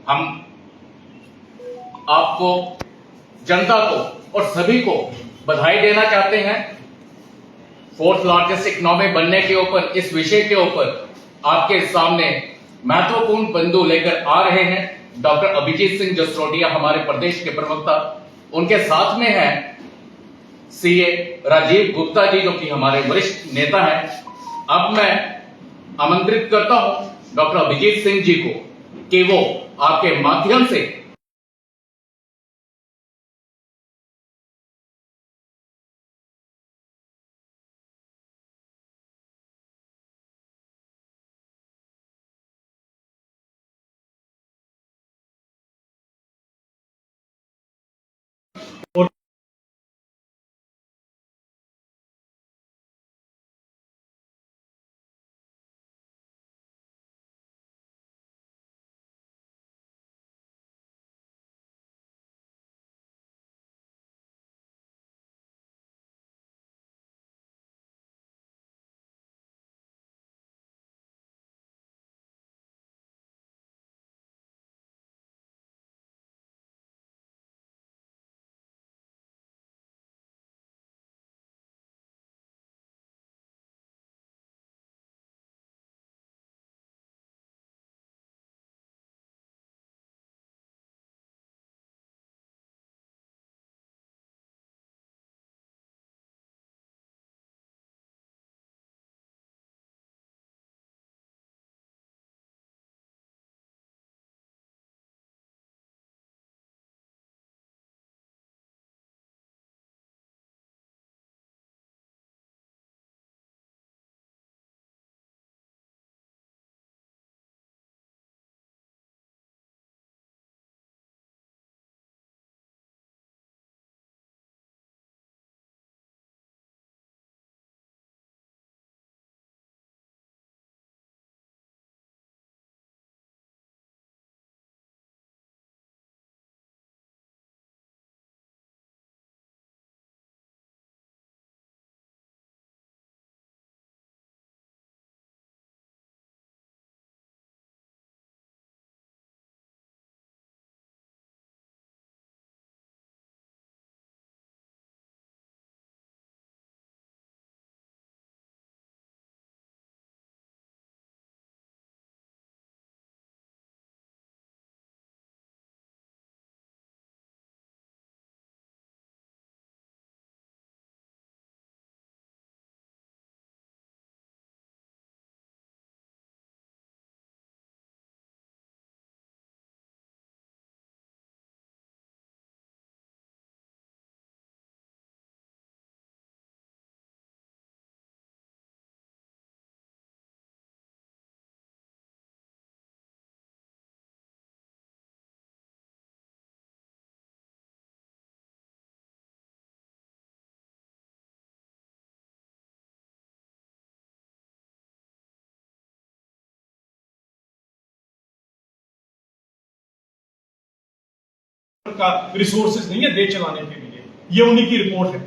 हम आपको, जनता को और सभी को बधाई देना चाहते हैं। फोर्थ लार्जेस्ट इकोनॉमी बनने के ऊपर, इस विषय के ऊपर आपके सामने महत्वपूर्ण बिंदु लेकर आ रहे हैं डॉक्टर अभिजीत सिंह जसरोटिया, हमारे प्रदेश के प्रवक्ता। उनके साथ में है सीए राजीव गुप्ता जी, जो कि हमारे वरिष्ठ नेता हैं। अब मैं आमंत्रित करता हूं डॉक्टर अभिजीत सिंह जी को कि वो आपके माध्यम से का रिसोर्सेज नहीं है देश चलाने के लिए। ये उन्हीं की रिपोर्ट है।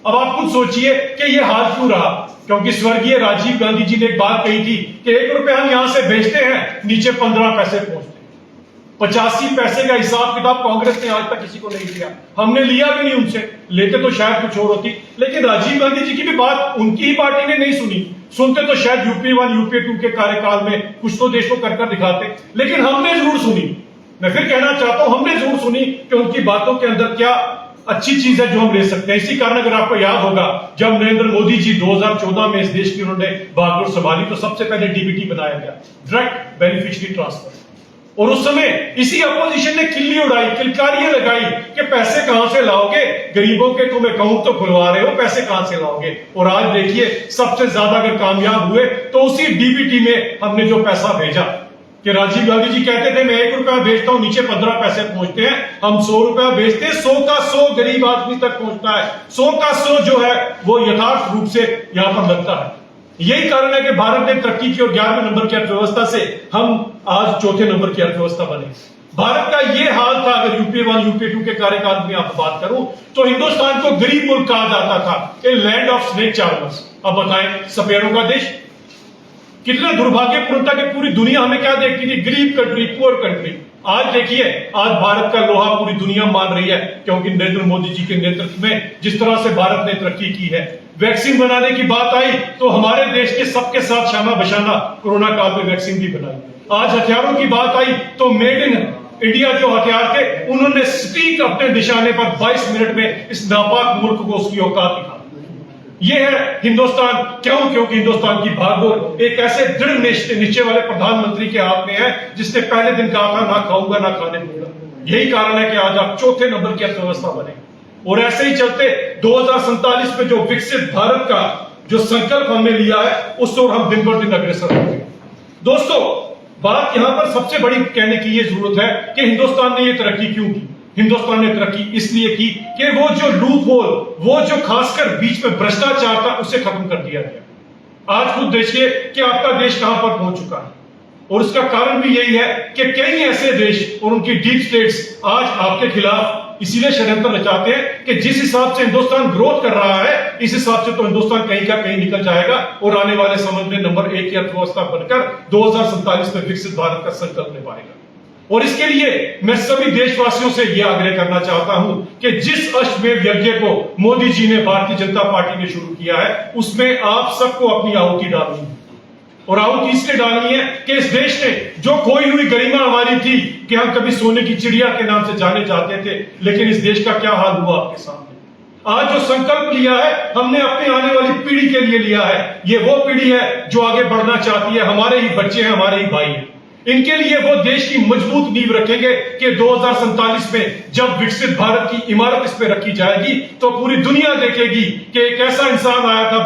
अब आप खुद सोचिए कि ये हाल क्यों रहा, क्योंकि स्वर्गीय राजीव गांधी जी ने एक बात कही थी कि 1 रुपए हम यहां से भेजते हैं, नीचे 15 पैसे पहुंचते हैं। 85 पैसे का हिसाब किताब कांग्रेस ने आज तक किसी को नहीं दिया, हमने लिया भी नहीं उनसे, लेते तो शायद कुछ और होती। लेकिन राजीव गांधी जी की भी बात उनकी ही पार्टी ने नहीं सुनी, सुनते तो शायद यूपीए 1 यूपीए 2 के कार्यकाल में कुछ तो देश को कर दिखाते, लेकिन हमने जरूर सुनी। मैं फिर कहना चाहता हूं, हमने जरूर सुनी कि उनकी बातों के अंदर क्या अच्छी चीज है जो हम ले सकते हैं। इसी कारण अगर आपको याद होगा, जब नरेंद्र मोदी जी 2014 में इस देश की उन्होंने बागडोर संभाली तो सबसे पहले डीबीटी बनाया गया, डायरेक्ट बेनिफिशियरी ट्रांसफर। और उस समय इसी अपोजिशन ने किल्ली उड़ाई, किलकारियां लगाई कि पैसे कहां से लाओगे, गरीबों के तुम अकाउंट तो खुलवा रहे हो, पैसे कहां से लाओगे। और आज देखिए सबसे ज्यादा अगर कामयाब हुए तो उसी डीबीटी में हमने जो पैसा भेजा, कि राजीव गांधी जी कहते थे मैं 1 रुपया भेजता हूं, नीचे 15 पैसे पहुंचते हैं, हम 100 रुपया भेजते हैं, 100 का 100 गरीब आदमी तक पहुंचता है। 100 का 100 जो है वो यथार्थ रूप से यहां पर लगता है। यही कारण है कि भारत ने तरक्की की और 11वें नंबर की अर्थव्यवस्था से हम आज 4थे नंबर की अर्थव्यवस्था बने। भारत का ये हाल था, अगर यूपीए 1 यूपीए 2 के कार्यकाल में आपको बात करूं तो हिंदुस्तान को गरीब मुल्क कहा जाता था, a land of snake charmers. अब बताएं, सपेरों का देश। कितना दुर्भाग्यपूर्ण था कि पूरी दुनिया हमें क्या देखती थी, गरीब कंट्री, पुअर कंट्री। आज देखिए, आज भारत का लोहा पूरी दुनिया मान रही है, क्योंकि नरेंद्र मोदी जी के नेतृत्व में जिस तरह से भारत ने तरक्की की है। वैक्सीन बनाने की बात आई तो हमारे देश के सबके साथ शाना बशाना कोरोना काल में वैक्सीन भी बनाई। आज हथियारों की बात आई तो मेड इन इंडिया जो हथियार थे, उन्होंने सटीक अपने निशाने पर 22 मिनट में इस नापाक मुल्क को उसकी औकात दिखा। ये है हिंदुस्तान। क्यों? क्योंकि हिंदुस्तान की भागदौड़ एक ऐसे दृढ़ निश्चय वाले प्रधानमंत्री के हाथ में है, जिसने पहले दिन कहा था ना खाऊंगा ना खाने दूंगा। यही कारण है कि आज आप चौथे नंबर की अर्थव्यवस्था बने। और ऐसे ही चलते 2047 में जो विकसित भारत का जो संकल्प हमने लिया है, उस ओर हम दिन बर दिन अग्रसर होंगे। दोस्तों, बात यहां पर सबसे बड़ी कहने की ये जरूरत है कि हिंदुस्तान ने ये तरक्की क्यों की। हिंदुस्तान ने तरक्की इसलिए की कि वो जो लूप होल, वो जो खासकर बीच में भ्रष्टाचार था, उसे खत्म कर दिया गया। आज खुद देखिए कि आपका देश कहां पर पहुंच चुका है, और उसका कारण भी यही है कि कई ऐसे देश और उनकी डीप स्टेट्स आज आपके खिलाफ इसीलिए षड्यंत्र रचाते हैं कि जिस हिसाब से हिंदुस्तान ग्रोथ कर रहा है, इस हिसाब से तो हिंदुस्तान कहीं का कहीं निकल जाएगा और आने वाले समय में नंबर 1 की अर्थव्यवस्था बनकर 2047 में विकसित भारत का संकल्प निभाएगा। और इसके लिए मैं सभी देशवासियों से यह आग्रह करना चाहता हूं कि जिस अष्टमेव यज्ञ को मोदी जी ने, भारतीय जनता पार्टी ने शुरू किया है, उसमें आप सबको अपनी आहुति डालनी है। और आहुति इसलिए डालनी है कि इस देश ने जो खोई हुई गरिमा हमारी थी कि हम कभी सोने की चिड़िया के नाम से जाने जाते थे, लेकिन इस देश का क्या हाल हुआ आपके सामने। आज जो संकल्प लिया है हमने अपने आने वाली पीढ़ी के लिए लिया है। ये वो पीढ़ी है जो आगे बढ़ना चाहती है, हमारे ही बच्चे हैं, हमारे ही भाई हैं। इनके लिए वो देश की मजबूत नींव रखेंगे कि 2047 में जब विकसित भारत की इमारत इस पे रखी जाएगी तो पूरी दुनिया देखेगी कि एक ऐसा इंसान आया था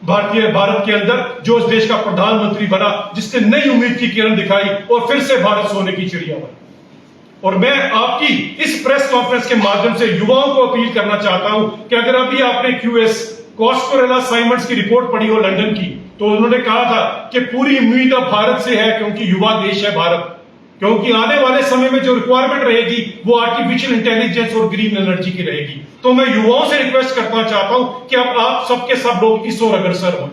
भारत के अंदर, जो इस देश का प्रधानमंत्री बना, जिसने नई उम्मीद की किरण दिखाई और फिर से भारत सोने की चिड़िया बना। और मैं आपकी इस प्रेस कॉन्फ्रेंस के माध्यम से युवाओं को अपील करना चाहता हूं कि अगर अभी आपने क्यूएस कॉस्कोरेला साइमंड्स की रिपोर्ट पढ़ी हो लंदन की, तो उन्होंने कहा था कि पूरी उम्मीद अब भारत से है, क्योंकि युवा देश है भारत। क्योंकि आने वाले समय में जो रिक्वायरमेंट रहेगी वो आर्टिफिशियल इंटेलिजेंस और ग्रीन एनर्जी की रहेगी। तो मैं युवाओं से रिक्वेस्ट करना चाहता हूं कि अब आप सबके सब लोग इस ओर अग्रसर हो,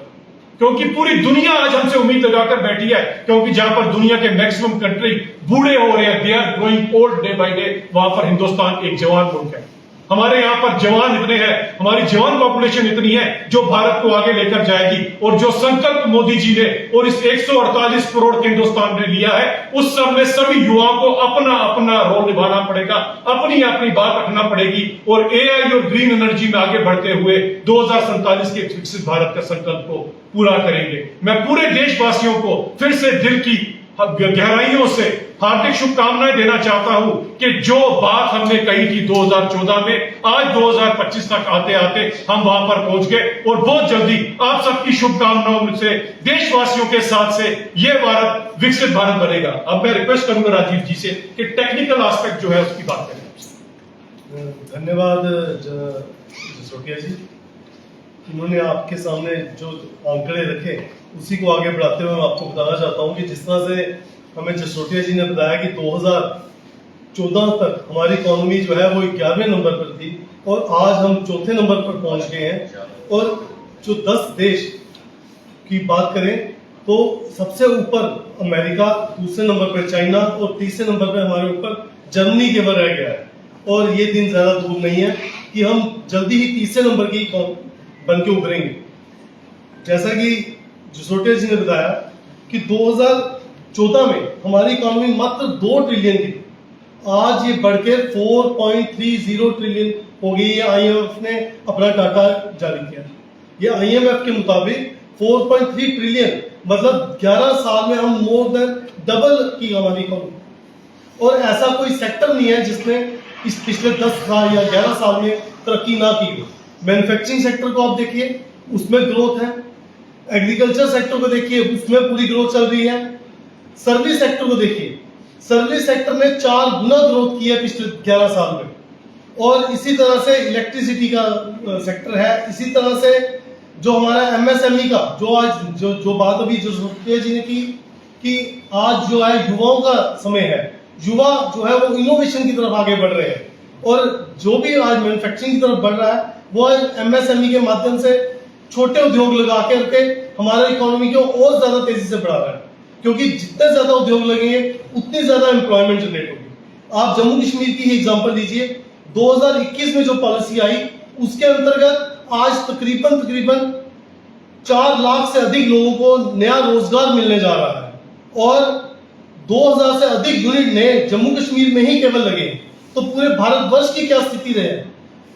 क्योंकि पूरी दुनिया आज हमसे उम्मीद लगाकर बैठी है। क्योंकि जहां पर दुनिया के मैक्सिमम कंट्री बूढ़े हो रहे हैं, they are growing old day by day, वहां पर हिंदुस्तान एक जवान मुल्क है। हमारे यहाँ पर जवान इतने हैं, हमारी जवान पॉपुलेशन इतनी है जो भारत को आगे लेकर जाएगी। और जो संकल्प मोदी जी ने और इस 148 करोड़ के हिंदुस्तान ने लिया है, उस सब में सभी युवाओं को अपना अपना रोल निभाना पड़ेगा, अपनी अपनी बात रखना पड़ेगी। और एआई और ग्रीन एनर्जी में आगे बढ़ते हुए 2047 के विकसित भारत का संकल्प को पूरा करेंगे। मैं पूरे देशवासियों को फिर से दिल की गहराइयों से हार्दिक शुभकामनाएं देना चाहता हूं कि जो बात हमने कही थी 2014 में, आज 2025 तक आते आते हम वहां पर पहुंच गए। और बहुत जल्दी आप सबकी शुभकामनाओं से, देशवासियों के साथ से ये भारत विकसित भारत बनेगा। अब मैं रिक्वेस्ट करूंगा राजीव जी से कि टेक्निकल एस्पेक्ट जो है उसकी बात करें। धन्यवाद जसरोटिया जी। उन्होंने आपके सामने जो आंकड़े रखे उसी को आगे बढ़ाते हुए मैं आपको बताना चाहता हूं कि जिस तरह से हमें जसरोटिया जी ने बताया कि 2014 तक हमारी इकोनॉमी जो है वो 11वें नंबर पर थी और आज हम चौथे नंबर पर पहुंच गए हैं। और जो 10 देश की बात करें तो सबसे ऊपर अमेरिका, दूसरे नंबर पर चाइना और तीसरे नंबर पर हमारे ऊपर जर्मनी केवल रह गया है। और ये दिन ज्यादा दूर नहीं है कि हम जल्दी ही तीसरे नंबर की बन के उभरेंगे। जैसा कि जसरोटिया जी ने बताया कि 2014 में हमारी इकोनॉमी मात्र 2 ट्रिलियन की, आज ये बढ़ के 4.30 ट्रिलियन हो गई है। आईएमएफ ने अपना डाटा जारी किया। ये आईएमएफ के मुताबिक 4.3 ट्रिलियन मतलब 11 साल में हम मोर देन डबल की हमारी इकोनॉमी। और ऐसा कोई सेक्टर नहीं है जिसने इस पिछले 10 साल या 11 साल में तरक्की ना की। मैन्युफैक्चरिंग सेक्टर को आप देखिए, उसमें ग्रोथ है। एग्रीकल्चर सेक्टर को देखिए, उसमें पूरी ग्रोथ चल रही है। सर्विस सेक्टर को देखिए, सर्विस सेक्टर ने 4 गुना ग्रोथ की है पिछले 11 साल में। और इसी तरह से इलेक्ट्रिसिटी का सेक्टर है। इसी तरह से जो हमारा एमएसएमई का जो आज जो बात अभी जसरोटिया जी ने की कि आज जो है युवाओं का समय है, युवा जो है वो इनोवेशन की तरफ आगे बढ़ रहे हैं। और जो भी आज मैन्युफैक्चरिंग की तरफ बढ़ रहा है वो आज एमएसएमई के माध्यम से छोटे उद्योग लगा करके हमारा इकोनॉमी को और ज्यादा तेजी से बढ़ा रहा है, क्योंकि जितने ज्यादा उद्योग लगेंगे उतनी ज्यादा एम्प्लॉयमेंट जनरेट होगी। आप जम्मू कश्मीर की ही एग्जांपल लीजिए, 2021 में जो पॉलिसी आई उसके अंतर्गत आज तकरीबन 4 लाख से अधिक लोगों को नया रोजगार मिलने जा रहा है और 2000 से अधिक यूनिट नए जम्मू कश्मीर में ही केवल लगे। तो पूरे भारतवर्ष की क्या स्थिति रहे?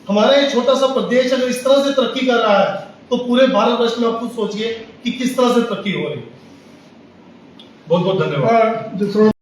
हमारा एक छोटा सा प्रदेश अगर इस तरह से तरक्की कर रहा है तो पूरे भारतवर्ष में आप खुद सोचिए कि किस तरह से तरक्की हो रही है। बहुत बहुत धन्यवाद।